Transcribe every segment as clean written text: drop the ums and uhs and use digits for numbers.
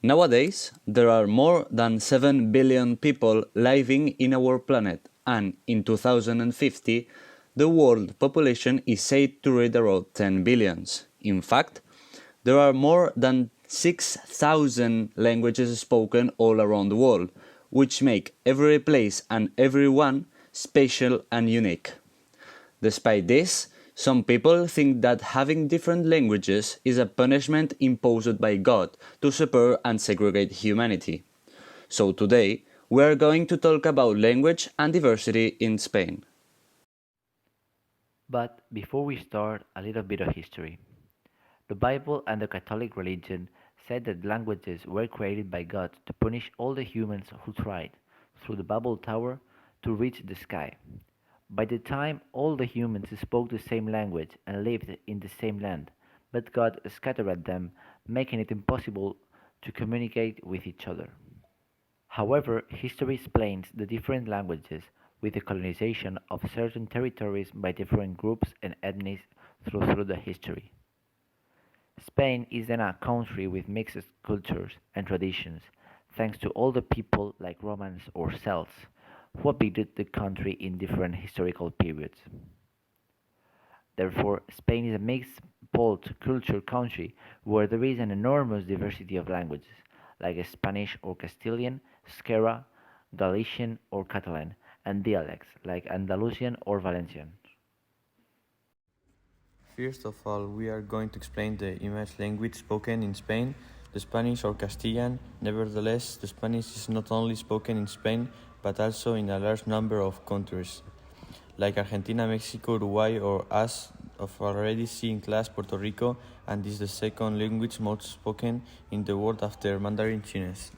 Nowadays, there are more than 7 billion people living in our planet, and in 2050, the world population is said to reach around 10 billions. In fact, there are more than 6,000 languages spoken all around the world, which make every place and everyone special and unique. Despite this, some people think that having different languages is a punishment imposed by God to separate and segregate humanity. So today, we are going to talk about language and diversity in Spain. But before we start, a little bit of history. The Bible and the Catholic religion said that languages were created by God to punish all the humans who tried, through the Babel Tower, to reach the sky. By the time all the humans spoke the same language and lived in the same land, but God scattered them, making it impossible to communicate with each other. However, history explains the different languages with the colonization of certain territories by different groups and ethnies through the history. Spain is then a country with mixed cultures and traditions, thanks to all the people like Romans or Celts who visited the country in different historical periods. Therefore, Spain is a mixed culture country where there is an enormous diversity of languages, like Spanish or Castilian, Euskera, Galician or Catalan, and dialects like Andalusian or Valencian. First of all, we are going to explain the image language spoken in Spain, the Spanish or Castilian. Nevertheless, the Spanish is not only spoken in Spain, but also in a large number of countries, like Argentina, Mexico, Uruguay, or as of already seen in class, Puerto Rico, and is the second language most spoken in the world after Mandarin Chinese.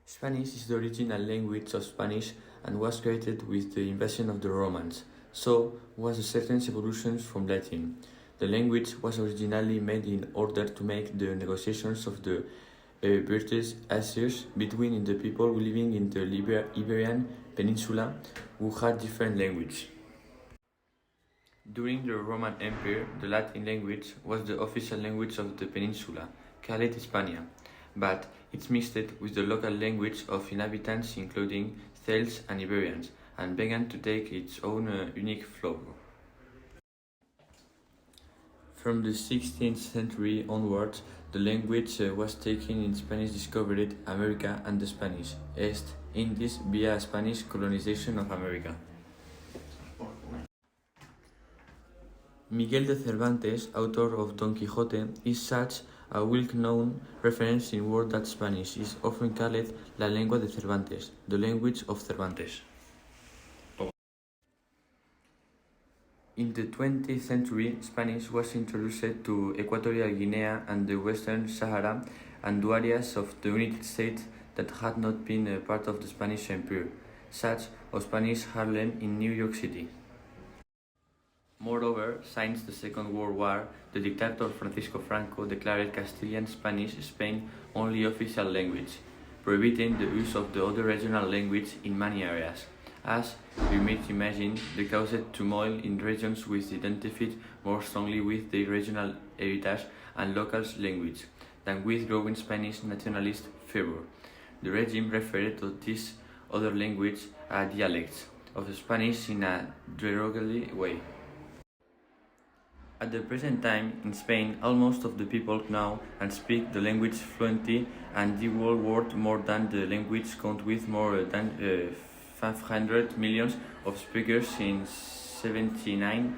Spanish is the original language of Spanish and was created with the invasion of the Romans, so was a certain evolution from Latin. The language was originally made in order to make the negotiations of the British easier between the people living in the Iberian Peninsula who had different language. During the Roman Empire, the Latin language was the official language of the peninsula, called Hispania, but it's mixed with the local language of inhabitants including Celts and Iberians, and began to take its own unique flavor. From the 16th century onwards, the language was taken in Spanish discovered America and the Spanish, Este, Indies via Spanish colonization of America. Miguel de Cervantes, author of Don Quixote, is such a well-known reference in world that Spanish is often called la lengua de Cervantes, the language of Cervantes. In the 20th century, Spanish was introduced to Equatorial Guinea and the Western Sahara and to areas of the United States that had not been a part of the Spanish Empire, such as Spanish Harlem in New York City. Moreover, since the Second World War, the dictator Francisco Franco declared Castilian Spanish Spain's only official language, prohibiting the use of the other regional language in many areas. As we might imagine, the caused turmoil in regions which identified more strongly with their regional heritage and local language than with growing Spanish nationalist fervor. The regime referred to this other language as dialects of Spanish in a derogatory way. At the present time, in Spain, almost of the people know and speak the language fluently, and the whole world more than the language count with more than 500 millions of speakers in 79,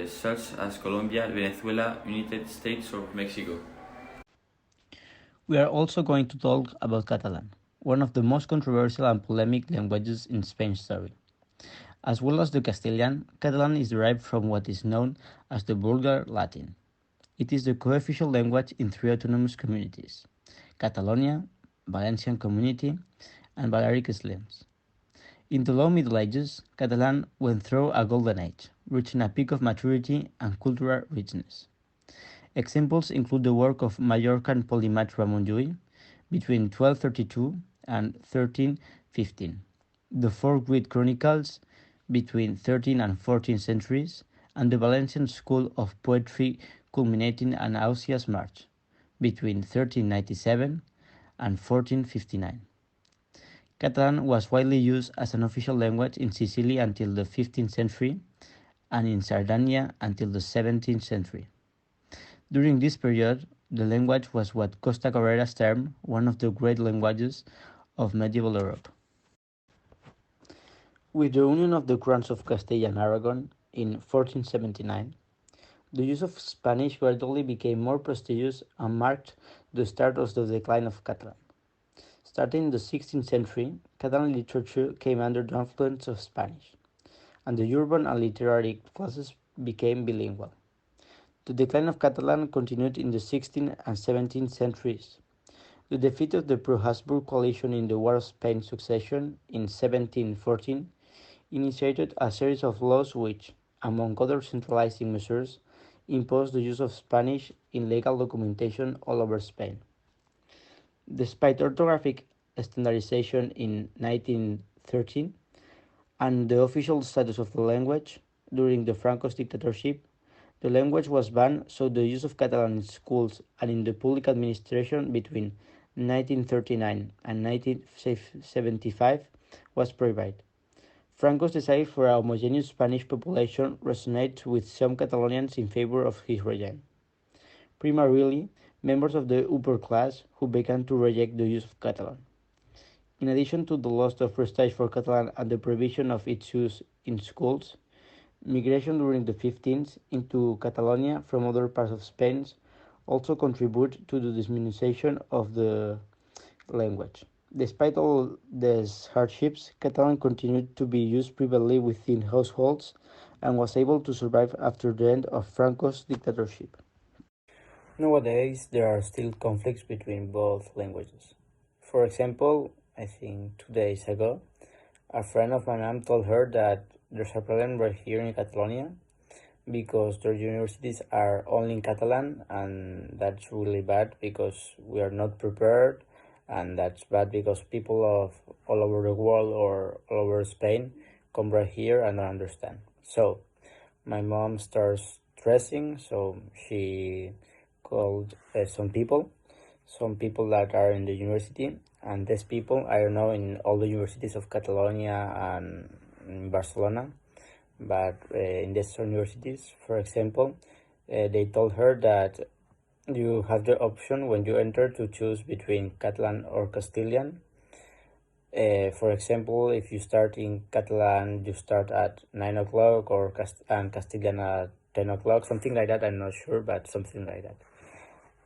such as Colombia, Venezuela, United States, or Mexico. We are also going to talk about Catalan, one of the most controversial and polemic languages in Spain's story. As well as the Castilian, Catalan is derived from what is known as the Vulgar Latin. It is the co-official language in three autonomous communities: Catalonia, Valencian Community, and Balearic Islands. In the Low Middle Ages, Catalan went through a golden age, reaching a peak of maturity and cultural richness. Examples include the work of Mallorcan polymath Ramon Llull between 1232 and 1315, the four Greek chronicles between 13th and 14th centuries, and the Valencian school of poetry culminating in Ausiàs March between 1397 and 1459. Catalan was widely used as an official language in Sicily until the 15th century and in Sardinia until the 17th century. During this period, the language was what Costa Carreras termed one of the great languages of medieval Europe. With the union of the crowns of Castile and Aragon in 1479, the use of Spanish gradually became more prestigious and marked the start of the decline of Catalan. Starting in the 16th century, Catalan literature came under the influence of Spanish, and the urban and literary classes became bilingual. The decline of Catalan continued in the 16th and 17th centuries. The defeat of the pro-Habsburg coalition in the War of Spain's succession in 1714 initiated a series of laws which, among other centralizing measures, imposed the use of Spanish in legal documentation all over Spain. Despite orthographic standardization in 1913 and the official status of the language during the Franco's dictatorship, the language was banned, so the use of Catalan in schools and in the public administration between 1939 and 1975 was prohibited. Franco's desire for a homogeneous Spanish population resonated with some Catalonians in favor of his regime. Primarily, members of the upper class who began to reject the use of Catalan. In addition to the loss of prestige for Catalan and the prohibition of its use in schools, migration during the 15th into Catalonia from other parts of Spain also contributed to the diminution of the language. Despite all these hardships, Catalan continued to be used privately within households and was able to survive after the end of Franco's dictatorship. Nowadays, there are still conflicts between both languages. For example, I think 2 days ago, a friend of my mom told her that there's a problem right here in Catalonia because their universities are only in Catalan, and that's really bad because we are not prepared, and that's bad because people of all over the world or all over Spain come right here and don't understand. So my mom starts stressing, so she called some people that are in the university, and these people, I don't know, in all the universities of Catalonia and in Barcelona, but in these universities, for example, they told her that you have the option when you enter to choose between Catalan or Castilian. For example, if you start in Catalan, you start at 9 o'clock, or and Castilian at 10 o'clock, something like that. I'm not sure, but something like that.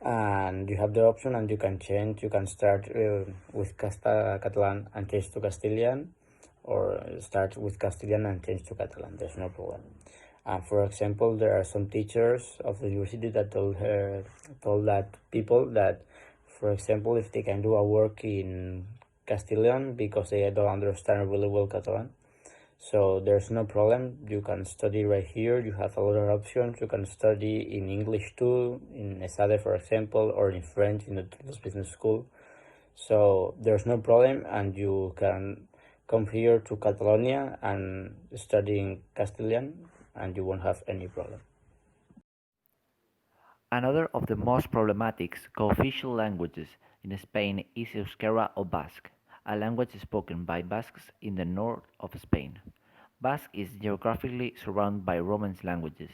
And you have the option, and you can change. You can start with Catalan and change to Castilian, or start with Castilian and change to Catalan. There's no problem. For example, there are some teachers of the university that told that people that, for example, if they can do a work in Castilian because they don't understand really well Catalan, so there's no problem. You can study right here. You have a lot of options. You can study in English too, in Este, for example, or in French in the Toulouse Business School. So there's no problem, and you can come here to Catalonia and study in Castilian, and you won't have any problem. Another of the most problematic co-official languages in Spain is Euskera or Basque, a language spoken by Basques in the north of Spain. Basque is geographically surrounded by Romance languages,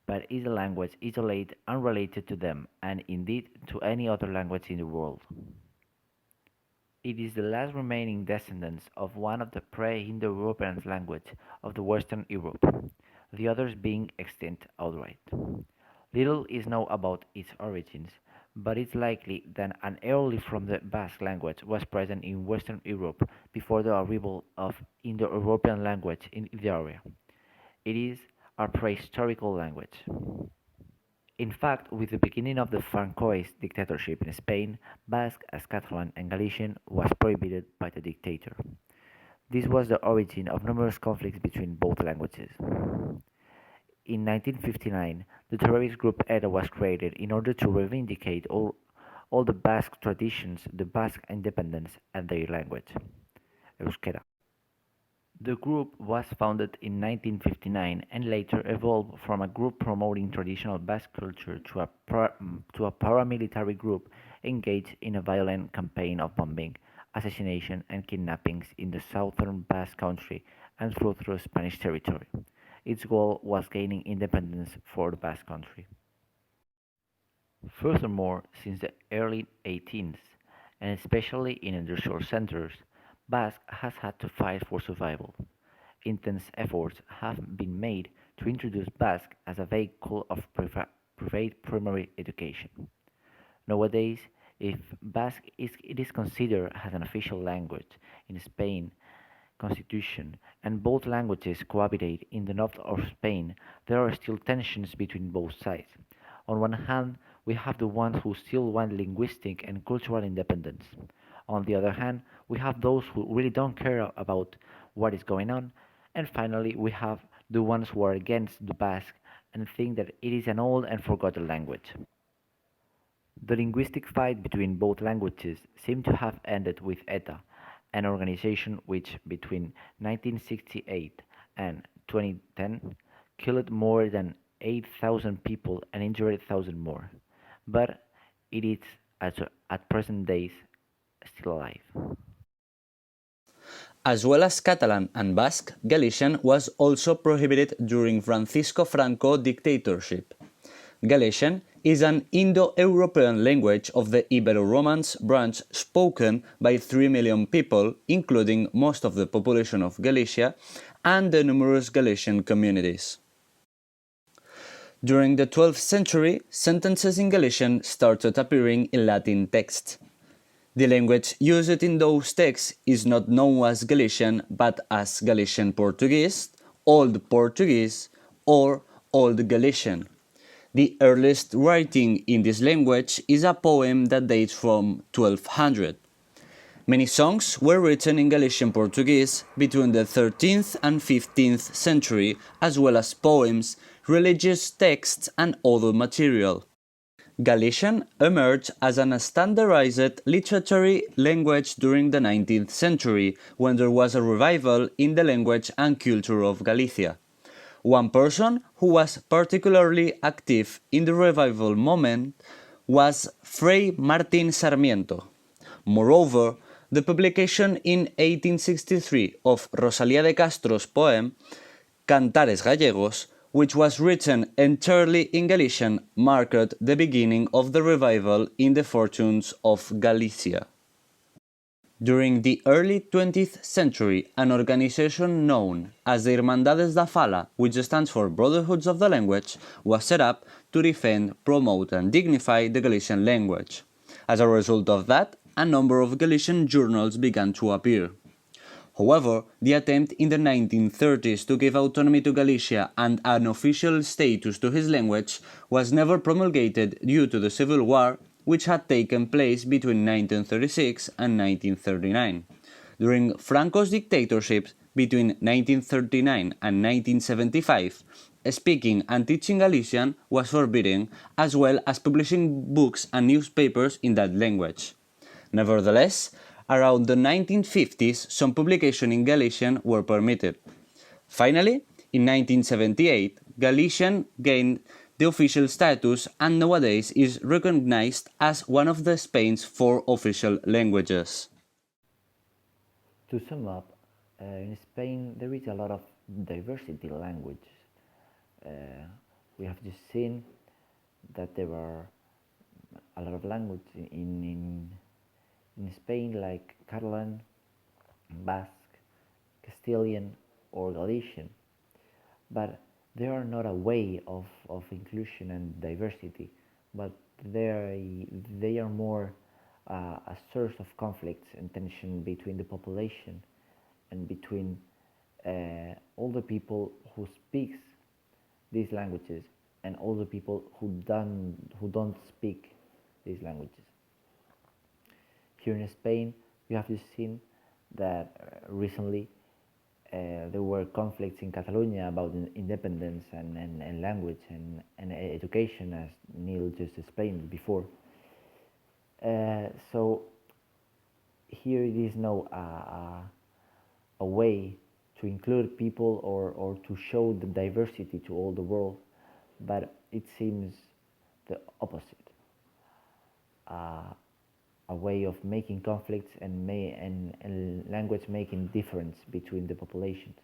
but is a language isolated, unrelated to them, and indeed to any other language in the world. It is the last remaining descendants of one of the pre-Indo-European languages of the Western Europe, the others being extinct outright. Little is known about its origins, but it's likely that an early from the Basque language was present in Western Europe before the arrival of Indo-European language in the area. It is a prehistorical language. In fact, with the beginning of the Francoist dictatorship in Spain, Basque as Catalan and Galician was prohibited by the dictator. This was the origin of numerous conflicts between both languages. In 1959, the terrorist group ETA was created in order to reivindicate all the Basque traditions, the Basque independence, and their language, Euskera. The group was founded in 1959 and later evolved from a group promoting traditional Basque culture to a paramilitary group engaged in a violent campaign of bombing, assassination, and kidnappings in the southern Basque Country and through Spanish territory. Its goal was gaining independence for the Basque Country. Furthermore, since the early 18th, and especially in industrial centers, Basque has had to fight for survival. Intense efforts have been made to introduce Basque as a vehicle of private primary education. Nowadays, if it is considered as an official language in Spain constitution and both languages cohabitate in the north of Spain, there are still tensions between both sides. On one hand, we have the ones who still want linguistic and cultural independence. On the other hand, we have those who really don't care about what is going on. And finally, we have the ones who are against the Basque and think that it is an old and forgotten language. The linguistic fight between both languages seemed to have ended with ETA, an organization which, between 1968 and 2010, killed more than 8,000 people and injured thousands more. But it is, at present days, still alive. As well as Catalan and Basque, Galician was also prohibited during Francisco Franco dictatorship. Galician is an Indo-European language of the Ibero-Romance branch spoken by 3 million people, including most of the population of Galicia and the numerous Galician communities. During the 12th century, sentences in Galician started appearing in Latin text. The language used in those texts is not known as Galician but as Galician Portuguese, Old Portuguese, or Old Galician. The earliest writing in this language is a poem that dates from 1200. Many songs were written in Galician Portuguese between the 13th and 15th century, as well as poems, religious texts, and other material. Galician emerged as an standardized literary language during the 19th century, when there was a revival in the language and culture of Galicia. One person who was particularly active in the revival movement was Fray Martín Sarmiento. Moreover, the publication in 1863 of Rosalía de Castro's poem Cantares Gallegos, which was written entirely in Galician, marked the beginning of the revival in the fortunes of Galicia. During the early 20th century, an organization known as the Irmandades da Fala, which stands for Brotherhoods of the Language, was set up to defend, promote and dignify the Galician language. As a result of that, a number of Galician journals began to appear. However, the attempt in the 1930s to give autonomy to Galicia and an official status to his language was never promulgated due to the Civil War, which had taken place between 1936 and 1939. During Franco's dictatorship between 1939 and 1975, speaking and teaching Galician was forbidden, as well as publishing books and newspapers in that language. Nevertheless, around the 1950s, some publications in Galician were permitted. Finally, in 1978, Galician gained the official status and nowadays is recognized as one of the Spain's 4 official languages. To sum up, in Spain there is a lot of diversity in languages. We have just seen that there are a lot of languages in Spain, like Catalan, Basque, Castilian, or Galician, but they are not a way of inclusion and diversity, but they are more a source of conflicts and tension between the population and between all the people who speaks these languages and all the people who don't speak these languages. Here in Spain, we have just seen that recently there were conflicts in Catalonia about independence and language and education, as Neil just explained before. So here it is now a way to include people or to show the diversity to all the world, but it seems the opposite. A way of making conflicts and language making difference between the populations.